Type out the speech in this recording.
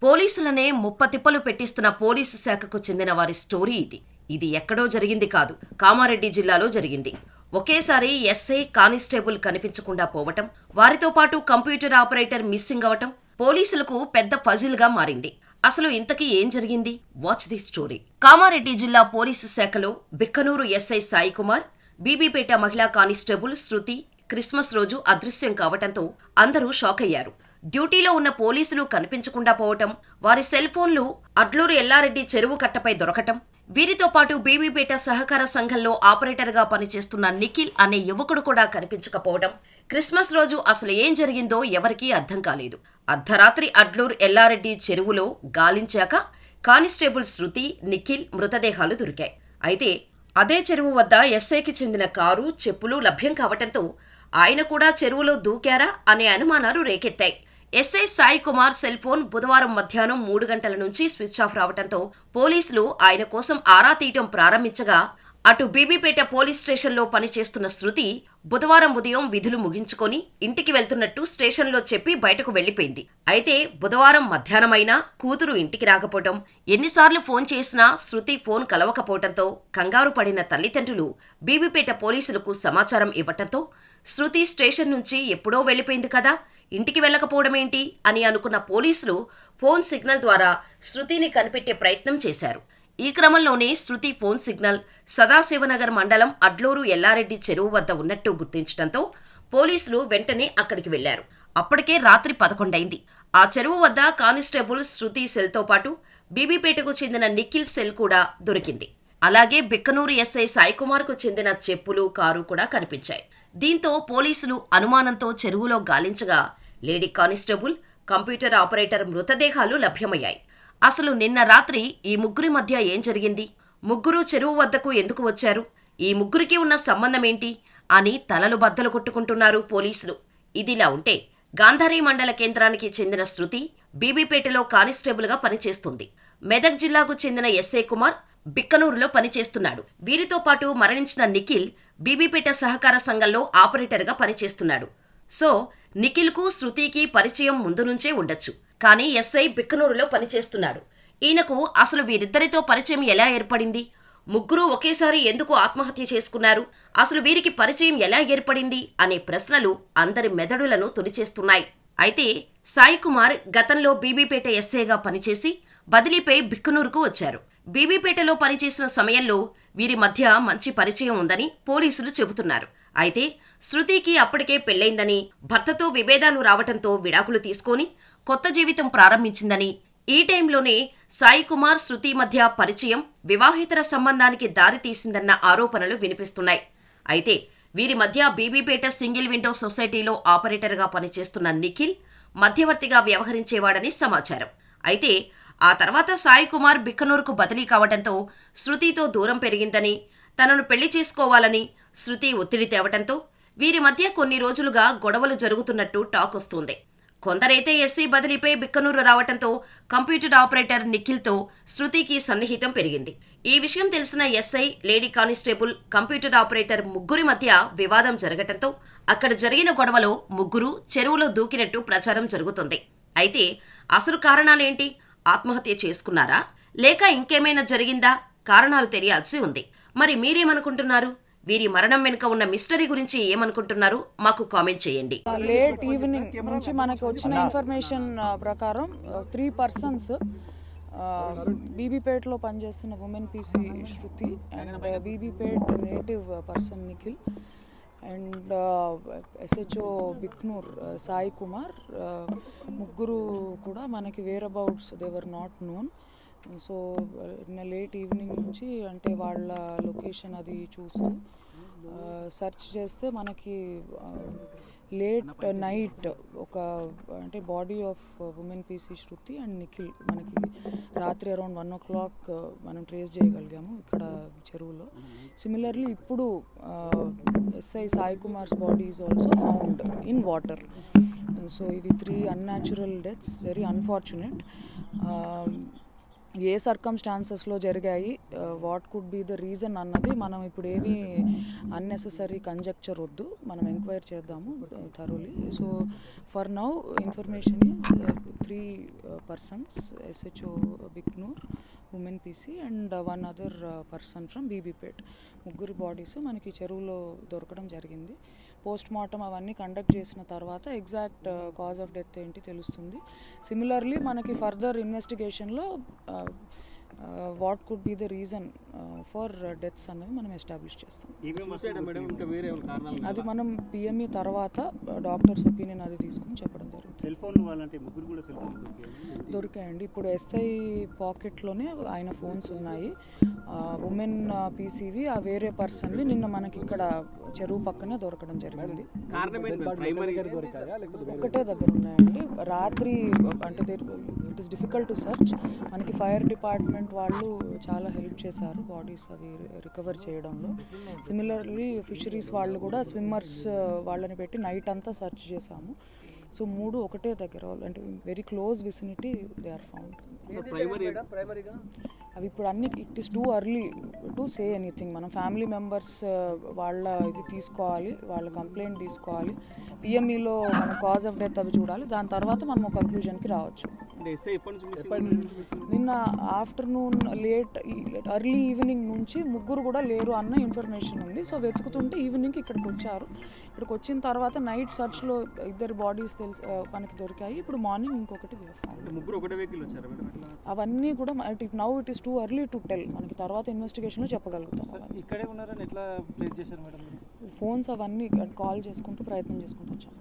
పోలీసులనే ముప్పతిప్పలు పెట్టిస్తున్న police శాఖకు చెందిన వారి స్టోరీ ఇది. ఇది ఎక్కడో జరిగింది కాదు, కామారెడ్డి జిల్లాలో జరిగింది. ఒకేసారి ఎస్ఐ, కానిస్టేబుల్ కనిపించకుండా పోవటం, వారితో పాటు కంప్యూటర్ ఆపరేటర్ మిస్సింగ్ అవటం పోలీసులకు పెద్ద పజిల్ గా మారింది. అసలు ఇంతకీ ఏం జరిగింది? Watch the story. కామారెడ్డి జిల్లా పోలీసు శాఖలో బిక్కనూరు ఎస్ఐ సాయి కుమార్, బీబీపేట మహిళా కానిస్టేబుల్ శృతి క్రిస్మస్ రోజు అదృశ్యం కావటంతో అందరూ షాక్ అయ్యారు. డ్యూటీలో ఉన్న పోలీసులు కనిపించకుండా పోవటం, వారి సెల్ ఫోన్లు అడ్లూరు ఎల్లారెడ్డి చెరువు కట్టపై దొరకటం, వీరితో పాటు బీబీపేట సహకార సంఘంలో ఆపరేటర్గా పనిచేస్తున్న నిఖిల్ అనే యువకుడు కూడా కనిపించకపోవడం, క్రిస్మస్ రోజు అసలు ఏం జరిగిందో ఎవరికీ అర్థం కాలేదు. అర్ధరాత్రి అడ్లూరు ఎల్లారెడ్డి చెరువులో గాలించాక కానిస్టేబుల్ శృతి, నిఖిల్ మృతదేహాలు దొరికాయి. అయితే అదే చెరువు వద్ద ఎస్ఐకి చెందిన కారు, చెప్పులు లభ్యం కావటంతో ఆయన కూడా చెరువులో దూకారా అనే అనుమానాలు రేకెత్తాయి. SI Sai Kumar cell phone బుధవారం మధ్యాహ్నం 3 గంటల నుంచి స్విచ్ ఆఫ్ రావటంతో పోలీసులు ఆయన కోసం ఆరా తీయటం ప్రారంభించగా, అటు బీబీపేట పోలీస్ స్టేషన్లో పనిచేస్తున్న శృతి బుధవారం ఉదయం విధులు ముగించుకొని ఇంటికి వెళ్తున్నట్టు స్టేషన్లో చెప్పి బయటకు వెళ్లిపోయింది. అయితే బుధవారం మధ్యాహ్నమైనా కూతురు ఇంటికి రాకపోవటం, ఎన్నిసార్లు ఫోన్ చేసినా శృతి ఫోన్ కలవకపోవటంతో కంగారు పడిన తల్లిదండ్రులు బీబీపేట పోలీసులకు సమాచారం ఇవ్వటంతో శృతి స్టేషన్ నుంచి ఎప్పుడో వెళ్లిపోయింది కదా, ఇంటికి వెళ్లకపోవడమేంటి అని అనుకున్న పోలీసులు ఫోన్ సిగ్నల్ ద్వారా శృతిని కనిపెట్టే ప్రయత్నం చేశారు. ఈ క్రమంలోనే శృతి ఫోన్ సిగ్నల్ సదాశివనగర్ మండలం అడ్లూరు ఎల్లారెడ్డి చెరువు వద్ద ఉన్నట్టు గుర్తించడంతో పోలీసులు వెంటనే అక్కడికి వెళ్లారు. అప్పటికే రాత్రి 11 అయింది. ఆ చెరువు వద్ద కానిస్టేబుల్ శృతి సెల్తో పాటు బీబీపేటకు చెందిన నిఖిల్ సెల్ కూడా దొరికింది. అలాగే బిక్కనూరు ఎస్ఐ సాయికుమార్కు చెందిన చెప్పులు, కారు కూడా కనిపించాయి. దీంతో పోలీసులు అనుమానంతో చెరువులో గాలించగా లేడీ కానిస్టేబుల్, కంప్యూటర్ ఆపరేటర్ మృతదేహాలు లభ్యమయ్యాయి. అసలు నిన్న రాత్రి ఈ ముగ్గురి మధ్య ఏం జరిగింది? ముగ్గురు చెరువు వద్దకు ఎందుకు వచ్చారు? ఈ ముగ్గురికి ఉన్న సంబంధమేంటి అని తలలు బద్దలు కొట్టుకుంటున్నారు పోలీసులు. ఇదిలా ఉంటే గాంధారి మండల కేంద్రానికి చెందిన శృతి బీబీపేటలో కానిస్టేబుల్గా పనిచేస్తుంది. మెదక్ జిల్లాకు చెందిన ఎస్ఐ కుమార్ బిక్కనూరులో పనిచేస్తున్నాడు. వీరితో పాటు మరణించిన నిఖిల్ బీబీపేట సహకార సంఘంలో ఆపరేటర్గా పనిచేస్తున్నాడు. సో నిఖిల్కు, శృతికి పరిచయం ముందు నుంచే ఉండొచ్చు. కానీ ఎస్ఐ బిక్కనూరులో పనిచేస్తున్నాడు. ఈయనకు అసలు వీరిద్దరితో పరిచయం ఎలా ఏర్పడింది? ముగ్గురు ఒకేసారి ఎందుకు ఆత్మహత్య చేసుకున్నారు? అసలు వీరికి పరిచయం ఎలా ఏర్పడింది అనే ప్రశ్నలు అందరి మెదడులను తొలిచేస్తున్నాయి. అయితే సాయి కుమార్ గతంలో బీబీపేట ఎస్ఐగా పనిచేసి బదిలీపై బిక్కనూరుకు వచ్చారు. బీబీపేటలో పనిచేసిన సమయంలో వీరి మధ్య మంచి పరిచయం ఉందని పోలీసులు చెబుతున్నారు. అయితే శృతికి అప్పటికే పెళ్లైందని, భర్తతో విభేదాలు రావటంతో విడాకులు తీసుకొని కొత్త జీవితం ప్రారంభించిందని, ఈ టైంలోనే సాయి కుమార్, శృతి మధ్య పరిచయం వివాహేతర సంబంధానికి దారితీసిందన్న ఆరోపణలు వినిపిస్తున్నాయి. అయితే వీరి మధ్య బీబీపేట సింగిల్ విండో సొసైటీలో ఆపరేటర్గా పనిచేస్తున్న నిఖిల్ మధ్యవర్తిగా వ్యవహరించేవాడని సమాచారం. అయితే ఆ తర్వాత సాయి కుమార్ బిక్కనూరుకు బదిలీ కావడంతో శృతితో దూరం పెరిగిందని, తనను పెళ్లి చేసుకోవాలని శృతి ఒత్తిడి తేవటంతో వీరి మధ్య కొన్ని రోజులుగా గొడవలు జరుగుతున్నట్టు టాక్ వస్తోంది. కొందరైతే ఎస్సీ బదిలీపై బిక్కనూరు రావటంతో కంప్యూటర్ ఆపరేటర్ నిఖిల్తో శృతికి సన్నిహితం పెరిగింది. ఈ విషయం తెలిసిన SI, lady constable, computer operator ముగ్గురి మధ్య వివాదం జరగటంతో అక్కడ జరిగిన గొడవలో ముగ్గురు చెరువులో దూకినట్టు ప్రచారం జరుగుతుంది. అయితే అసలు కారణాలేంటి? ఆత్మహత్య చేసుకున్నారా, లేక ఇంకేమైనా జరిగిందా? కారణాలు తెలియాల్సి ఉంది. మరి మీరేమనుకుంటున్నారు? వీరి మరణం వెనుక ఉన్న మిస్టరీ గురించి ఏమనుకుంటున్నారు? మాకు కామెంట్ చేయండి. లేట్ ఈవినింగ్ నుంచి మనకు వచ్చిన ఇన్ఫర్మేషన్ ప్రకారం 3 persons బీబీపేటలో పనిచేస్తున్న women PC Shruti and Bibipet native person Nikhil and SHO Bhiknoor Sai Kumar, ముగ్గురు కూడా మనకి whereabouts they were not known. So నిన్న లేట్ ఈవినింగ్ నుంచి అంటే వాళ్ళ లొకేషన్ అది చూస్తూ సెర్చ్ చేస్తే మనకి లేట్ నైట్ ఒక అంటే body of women PC Shruti and Nikhil మనకి రాత్రి అరౌండ్ 1 o'clock మనం ట్రేస్ చేయగలిగాము ఇక్కడ చెరువులో. సిమిలర్లీ ఇప్పుడు SI Sai Kumars body is also found in water. So ఇవి 3 unnatural డెత్స్, వెరీ అన్ఫార్చునేట్. ఏ సర్కమ్స్టాన్సెస్లో జరిగాయి, what could be the reason అన్నది మనం ఇప్పుడు ఏమీ అన్నెసెసరీ కంజెక్చర్ వద్దు, మనం ఎంక్వైరీ చేద్దాము thoroughly. So for now information is 3 persons, SHO Bhiknoor, women PC and 1 other person from Bibipet. ముగ్గురు బాడీస్ మనకి చెరువులో దొరకడం జరిగింది. పోస్ట్ మార్టం అవన్నీ కండక్ట్ చేసిన తర్వాత ఎగ్జాక్ట్ కాజ్ ఆఫ్ డెత్ ఏంటి తెలుస్తుంది. సిమిలర్లీ మనకి ఫర్దర్ ఇన్వెస్టిగేషన్లో what could be the reason for deaths అనేది మనం ఎస్టాబ్లిష్ చేస్తాం. అది మనం పిఎంఈ తర్వాత డాక్టర్స్ ఒపీనియన్ అది తీసుకుని చెప్పడం జరుగుతుంది. దొరికాయండి. ఇప్పుడు ఎస్ఐ పాకెట్లోనే ఆయన ఫోన్స్ ఉన్నాయి. ఉమెన్ పీసీవి ఆ వేరే పర్సన్వి నిన్న మనకి ఇక్కడ చెరువు పక్కనే దొరకడం జరిగింది. ఒకటే దగ్గర ఉన్నాయండి. రాత్రి అంటే it is difficult to search. మనకి ఫైర్ డిపార్ట్మెంట్ వాళ్ళు చాలా హెల్ప్ చేశారు బాడీస్ అవి రికవర్ చేయడంలో. సిమిలర్లీ ఫిషరీస్ వాళ్ళు కూడా స్విమ్మర్స్ వాళ్ళని పెట్టి నైట్ అంతా సర్చ్ చేశాము. సో 3 ఒకటే దగ్గర, అంటే very close vicinity they are found. అవి ఇప్పుడు అన్ని it is too early to say anything. మనం ఫ్యామిలీ మెంబర్స్ వాళ్ళ ఇది తీసుకోవాలి, వాళ్ళ కంప్లైంట్ తీసుకోవాలి, పిఎంఈలో మన కాజ్ ఆఫ్ డెత్ అవి చూడాలి, దాని తర్వాత మనం ఒక కంక్లూజన్కి రావచ్చు. నిన్న ఆఫ్టర్నూన్ ఎర్లీ ఈవినింగ్ నుంచి ముగ్గురు కూడా లేరు అన్న ఇన్ఫర్మేషన్ ఉంది. సో వెతుకుతుంటే ఈవినింగ్కి ఇక్కడికి వచ్చారు. ఇక్కడికి వచ్చిన తర్వాత నైట్ సర్చ్లో 2 బాడీస్ మనకి దొరికాయి. ఇప్పుడు మార్నింగ్ ఇంకొకటి అవన్నీ కూడా now it is too early to tell. మనకి తర్వాత ఇన్వెస్టిగేషన్లో చెప్పగలుగుతాం. ఫోన్స్ అవన్నీ కాల్ చేసుకుంటూ ప్రయత్నం చేసుకుంటూ వచ్చాము.